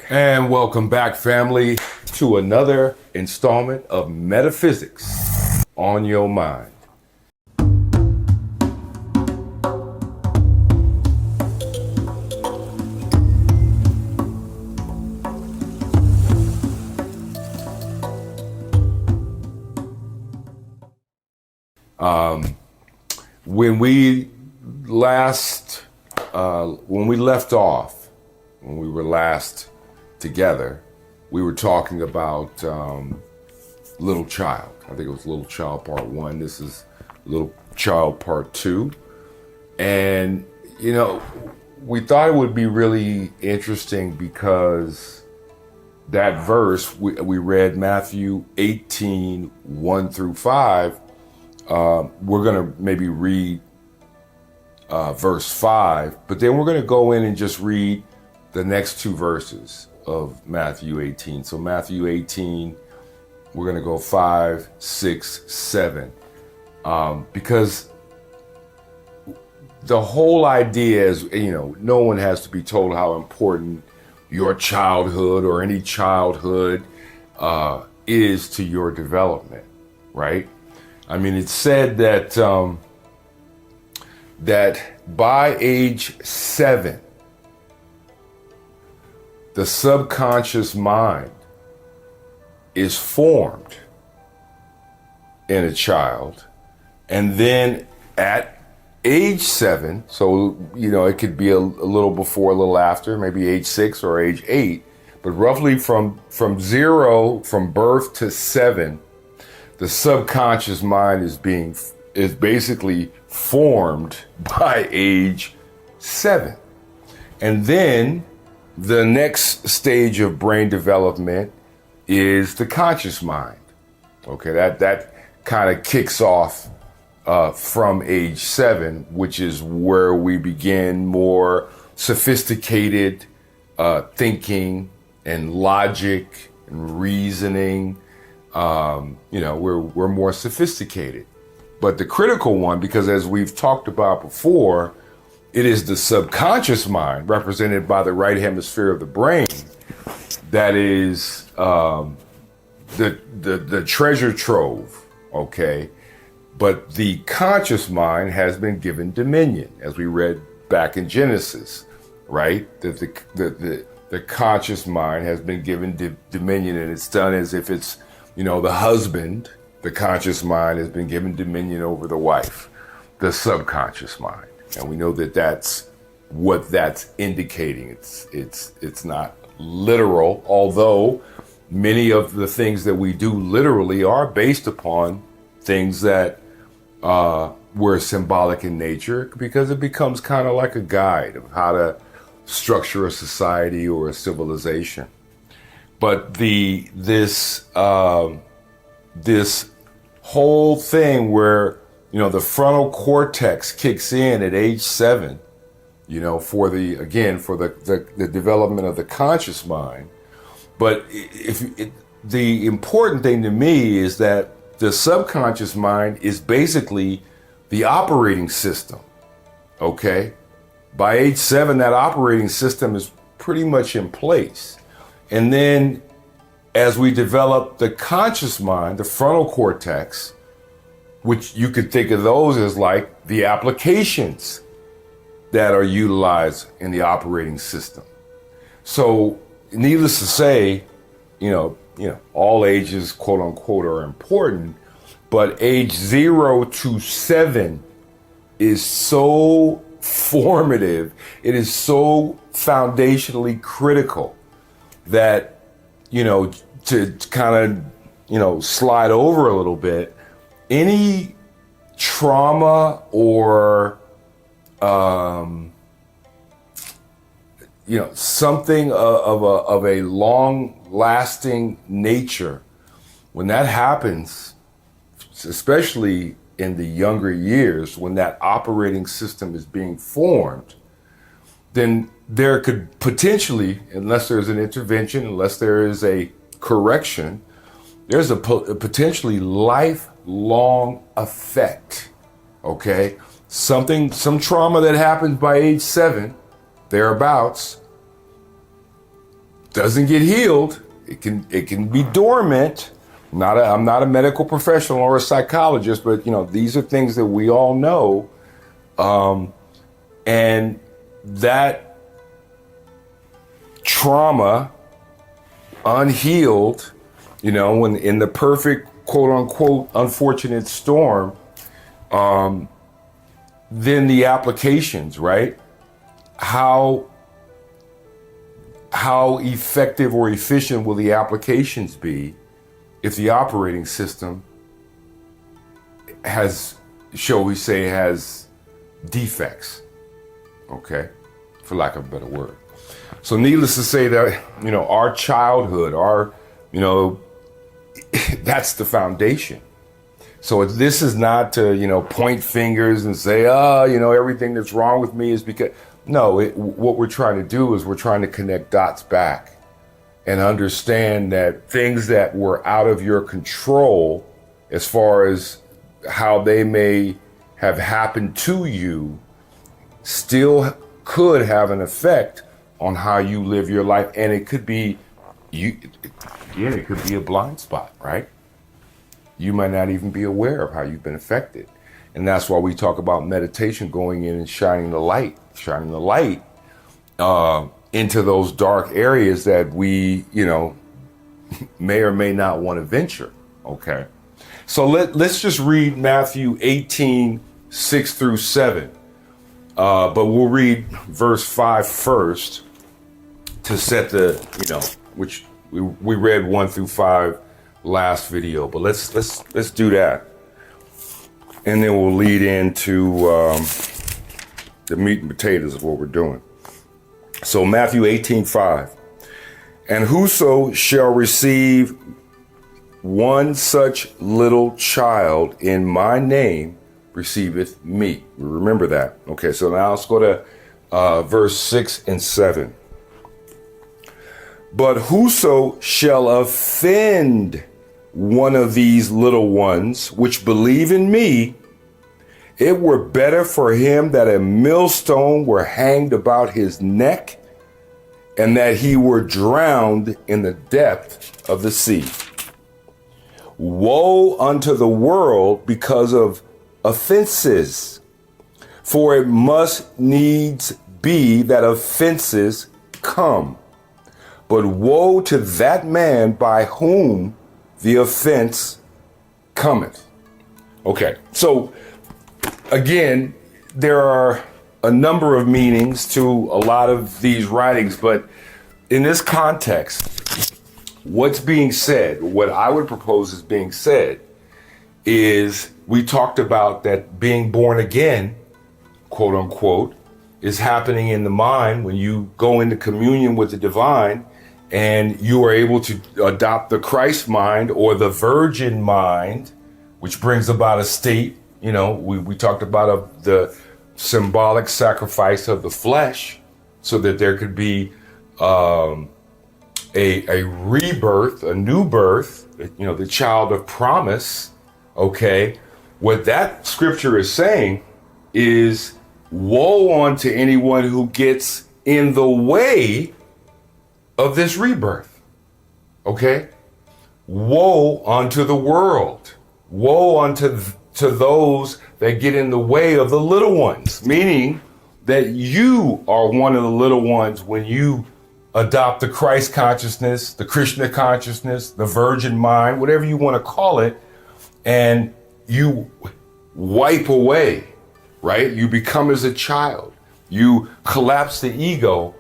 And welcome back, family, to another installment of Metaphysics on Your Mind. When we left off, when we were last together, we were talking about Little Child. I think it was Little Child Part 1. This is Little Child Part 2. And, we thought it would be really interesting because that verse, we read Matthew 18, 1 through 5. We're going to maybe read verse 5, but then we're going to go in and just read the next two verses of Matthew 18. So Matthew 18, we're going to go 5, 6, 7, because the whole idea is, no one has to be told how important your childhood or any childhood is to your development, right? I mean, it's said that that by age 7, the subconscious mind is formed in a child, and then at age 7, so it could be a little before, a little after, maybe age 6 or age 8, but roughly from birth to 7. The subconscious mind is basically formed by age 7. And then the next stage of brain development is the conscious mind. Okay, that kind of kicks off from age 7, which is where we begin more sophisticated thinking and logic and reasoning. We're more sophisticated. But the critical one, because as we've talked about before, it is the subconscious mind, represented by the right hemisphere of the brain, that is the treasure trove, okay? But the conscious mind has been given dominion, as we read back in Genesis, right? That the conscious mind has been given dominion, and it's done as if it's the husband. The conscious mind has been given dominion over the wife, the subconscious mind. And we know that that's what that's indicating. It's not literal, although many of the things that we do literally are based upon things that were symbolic in nature, because it becomes kind of like a guide of how to structure a society or a civilization. But this whole thing where the frontal cortex kicks in at age 7, for the development of the conscious mind. But the important thing to me is that the subconscious mind is basically the operating system. Okay, by age 7, that operating system is pretty much in place. And then as we develop the conscious mind, the frontal cortex, which you could think of those as like the applications that are utilized in the operating system. So needless to say, all ages, quote unquote, are important, but age 0 to 7 is so formative. It is so foundationally critical that, to kind of, slide over a little bit, any trauma or, something of a long-lasting nature, when that happens, especially in the younger years, when that operating system is being formed, then there could potentially, unless there's an intervention, unless there is a correction, there's a potentially lifelong effect, okay? Some trauma that happens by age 7, thereabouts, doesn't get healed. It can be dormant. I'm not a medical professional or a psychologist, but these are things that we all know, and that trauma, unhealed, when in the perfect quote unquote unfortunate storm, then the applications, right? How effective or efficient will the applications be if the operating system has, shall we say, has defects, okay, for lack of a better word. So needless to say that, our childhood, that's the foundation. So this is not to, point fingers and say, everything that's wrong with me is because, no, what we're trying to do is we're trying to connect dots back and understand that things that were out of your control, as far as how they may have happened to you, still could have an effect on how you live your life. And it could be it could be a blind spot, right? You might not even be aware of how you've been affected. And that's why we talk about meditation, going in and shining the light into those dark areas that we, may or may not want to venture. Okay. So let's just read Matthew 18, 6 through 7. But we'll read verse 5 first to set the, which we read 1 through 5 last video, but let's do that. And then we'll lead into the meat and potatoes of what we're doing. So Matthew 18:5, and whoso shall receive one such little child in my name receiveth me. Remember that. Okay, so now let's go to verse 6 and 7. But whoso shall offend one of these little ones which believe in me, it were better for him that a millstone were hanged about his neck, and that he were drowned in the depth of the sea. Woe unto the world because of offenses, for it must needs be that offenses come. But woe to that man by whom the offense cometh. Okay, so again, there are a number of meanings to a lot of these writings, but in this context, what's being said, what I would propose is being said, is we talked about that being born again, quote unquote, is happening in the mind when you go into communion with the divine and you are able to adopt the Christ mind or the virgin mind, which brings about a state, we talked about the symbolic sacrifice of the flesh so that there could be a rebirth, a new birth, the child of promise. Okay. What that scripture is saying is woe unto anyone who gets in the way of this rebirth. Okay. Woe unto the world. Woe unto those that get in the way of the little ones, meaning that you are one of the little ones when you adopt the Christ consciousness, the Krishna consciousness, the virgin mind, whatever you want to call it, and you wipe away, right? You become as a child. You collapse the ego.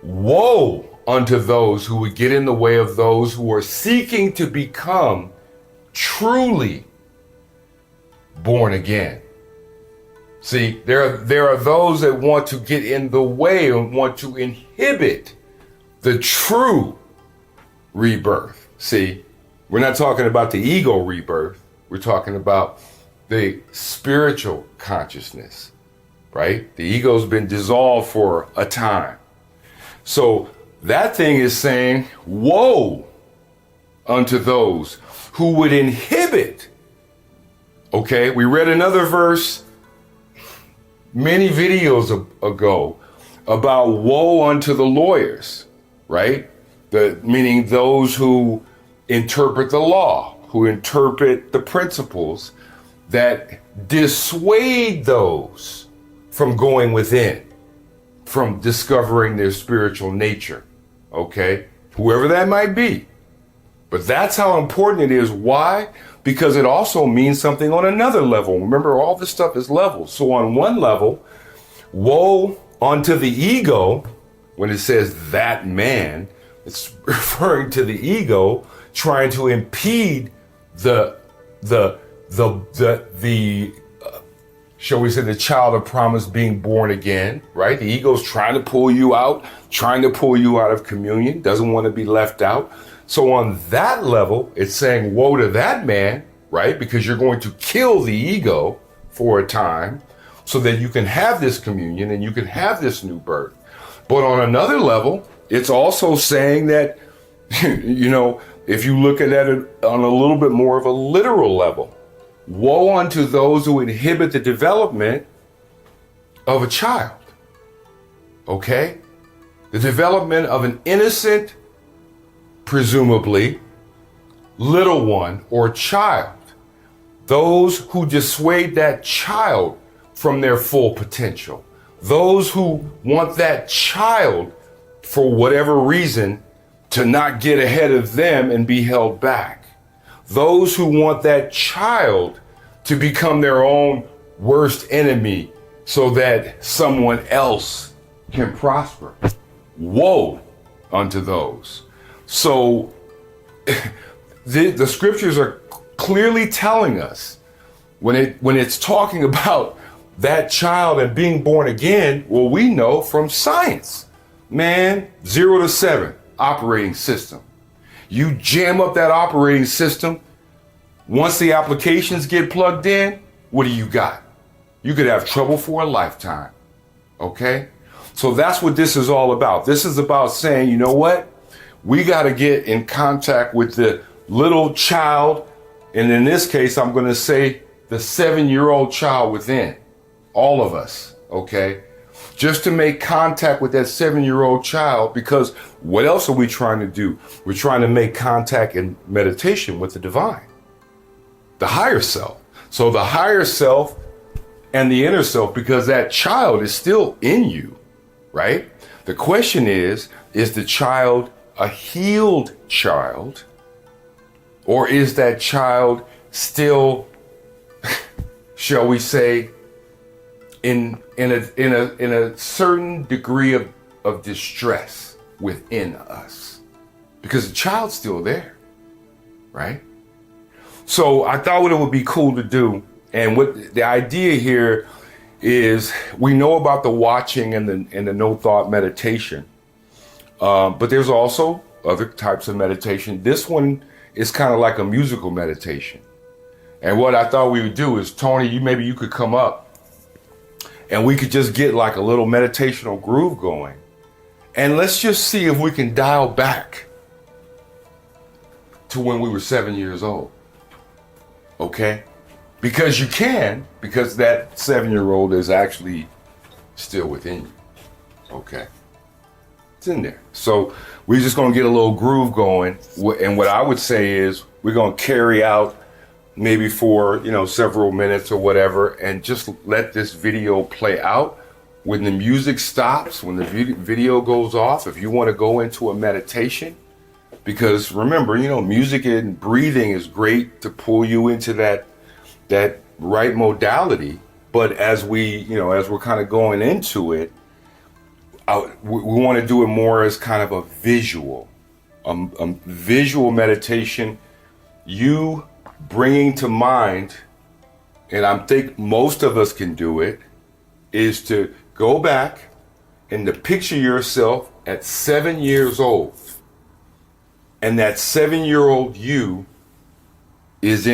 Woe unto those who would get in the way of those who are seeking to become truly born again. See, there are those that want to get in the way and want to inhibit the true rebirth. See, we're not talking about the ego rebirth. We're talking about the spiritual consciousness, right? The ego's been dissolved for a time. So that thing is saying, woe unto those who would inhibit. Okay, we read another verse many videos ago about woe unto the lawyers, right? Meaning those who interpret the law, who interpret the principles that dissuade those from going within, from discovering their spiritual nature. Okay? Whoever that might be. But that's how important it is. Why? Because it also means something on another level. Remember, all this stuff is levels. So on one level, woe unto the ego, when it says that man, it's referring to the ego trying to impede shall we say, the child of promise being born again, right? The ego's trying to pull you out of communion, doesn't want to be left out. So on that level, it's saying woe to that man, right? Because you're going to kill the ego for a time so that you can have this communion and you can have this new birth. But on another level, it's also saying that, if you look at it on a little bit more of a literal level, woe unto those who inhibit the development of a child. Okay? The development of an innocent, presumably, little one or child. Those who dissuade that child from their full potential. Those who want that child, for whatever reason, to not get ahead of them and be held back. Those who want that child to become their own worst enemy so that someone else can prosper. Woe unto those. So the scriptures are clearly telling us when it's talking about that child and being born again, well, we know from science, man, 0 to 7 operating system. You jam up that operating system. Once the applications get plugged in, what do you got? You could have trouble for a lifetime. Okay? So that's what this is all about. This is about saying, you know what? We got to get in contact with the little child. And in this case, I'm going to say the 7-year-old child within all of us. Okay? Just to make contact with that 7-year-old child, because what else are we trying to do? We're trying to make contact in meditation with the divine, the higher self. So the higher self and the inner self, because that child is still in you, right? The question is the child a healed child, or is that child still, shall we say, in a certain degree of distress within us? Because the child's still there, right? So I thought what it would be cool to do, and what the idea here is, we know about the watching and the no thought meditation, but there's also other types of meditation. This one is kind of like a musical meditation. And what I thought we would do is, Tony, maybe you could come up and we could just get like a little meditational groove going. And let's just see if we can dial back to when we were 7 years old. Okay? Because you can, because that 7-year-old is actually still within you. Okay? It's in there. So we're just going to get a little groove going. And what I would say is, we're going to carry out maybe for, several minutes or whatever, and just let this video play out. When the music stops, when the video goes off, if you want to go into a meditation, because remember, music and breathing is great to pull you into that right modality. But as we're kind of going into it, we want to do it more as kind of a visual meditation. You bringing to mind, and I think most of us can do it, is to go back and to picture yourself at 7 years old. And that 7-year-old you is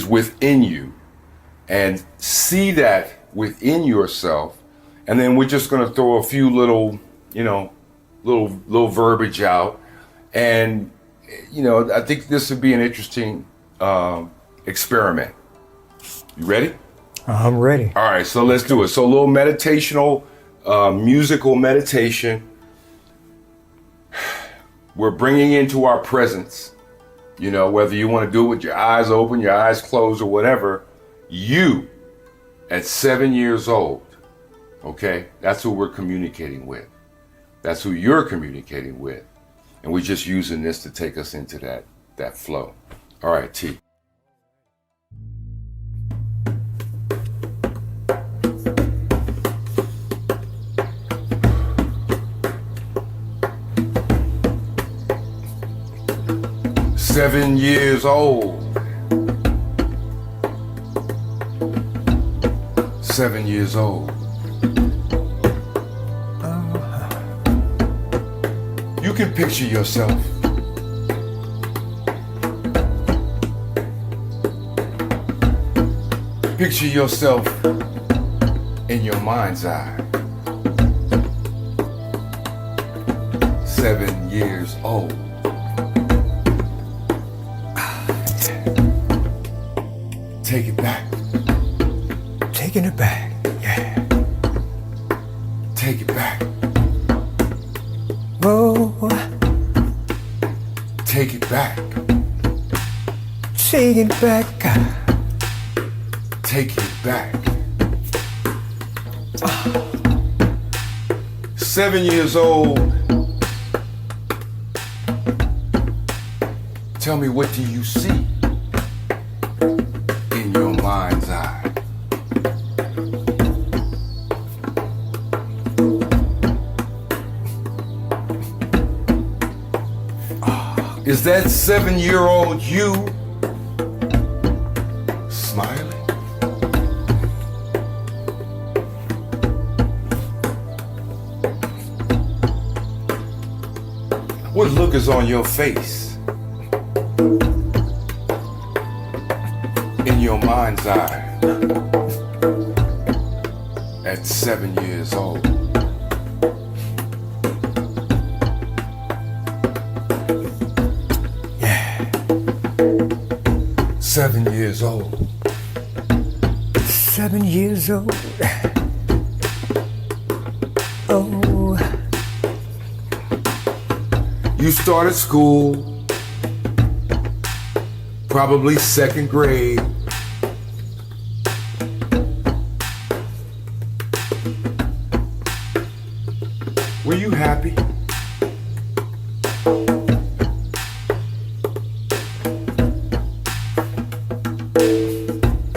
within you, and see that within yourself. And then we're just going to throw a few little verbiage out. And, I think this would be an interesting experiment. You ready? I'm ready. All right, so let's do it. So a little meditational, musical meditation. we're bringing into our presence, you know, whether you want to do it with your eyes open, your eyes closed, or whatever, you at 7 years old, okay? That's who we're communicating with. That's who you're communicating with. And we're just using this to take us into that flow. All right, T. Seven years old. 7 years old. You can picture yourself. Picture yourself in your mind's eye. 7 years old. Take it back. Taking it back, yeah. Take it back. Whoa, Take it back. take it back. Take it back. 7 years old. Tell me, what do you see in your mind's eye? Is that 7-year-old you smiling? What look is on your face? In your mind's eye at 7 years old? Yeah, 7 years old. 7 years old. Oh, You started school, probably 2nd grade. Were you happy?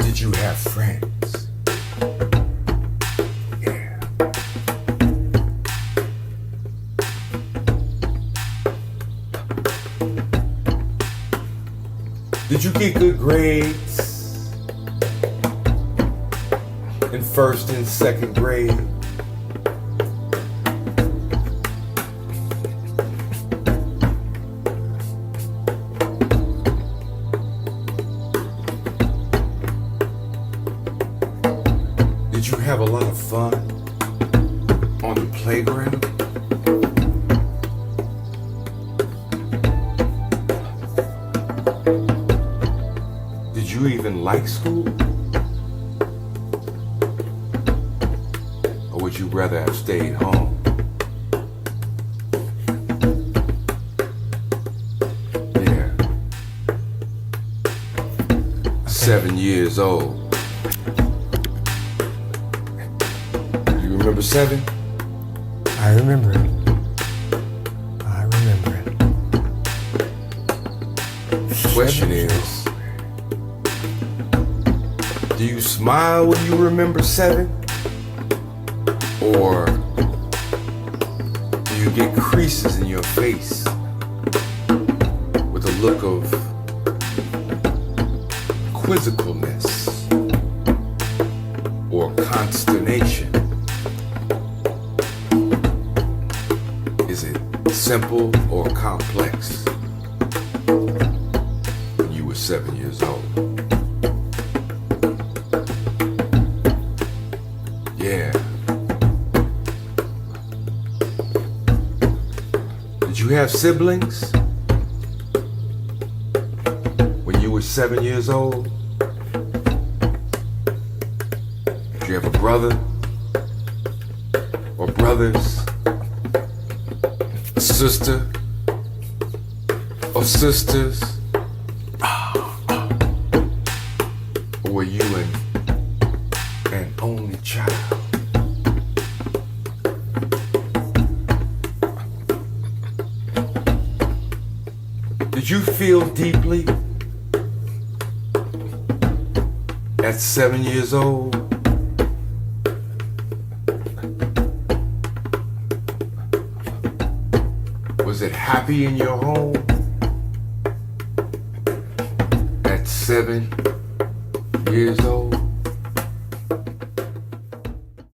Did you have friends? Yeah. Did you get good grades in 1st and 2nd grade? Did you have a lot of fun on the playground? Did you even like school? Or would you rather have stayed home? Yeah. 7 years old. You remember 7? I remember it. I remember it. The question is, do you smile when you remember 7? Or do you get creases in your face with a look of quizzicalness or consternation? Is it simple or complex when you were 7 years old? Yeah. Did you have siblings when you were 7 years old? Did you have a brother or brothers? A sister? of sisters? Or were you an only child? Did you feel deeply at 7 years old? Was it happy in your home at 7 years old?